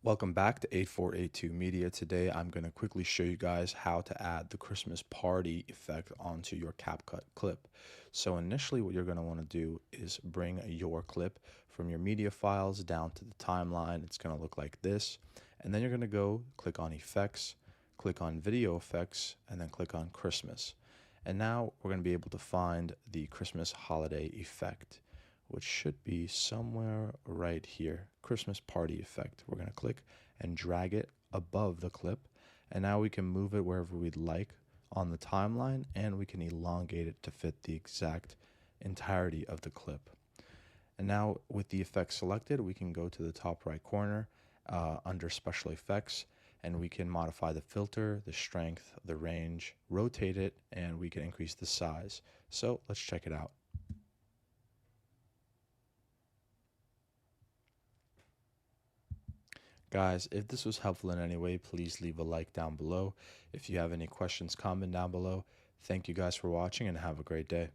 Welcome back to 8482 Media. Today I'm going to quickly show you guys how to add the Christmas party effect onto your CapCut clip. So initially what you're going to want to do is bring your clip from your media files down to the timeline. It's going to look like this. And then you're going to go click on Effects, click on Video Effects, and then click on Christmas. And now we're going to be able to find the Christmas holiday effect, which should be somewhere right here. Christmas party effect. We're going to click and drag it above the clip, and now we can move it wherever we'd like on the timeline, and we can elongate it to fit the exact entirety of the clip. And now with the effect selected, we can go to the top right corner under special effects, and we can modify the filter, the strength, the range, rotate it, and we can increase the size. So let's check it out. Guys, if this was helpful in any way, please leave a like down below. If you have any questions, comment down below. Thank you guys for watching and have a great day.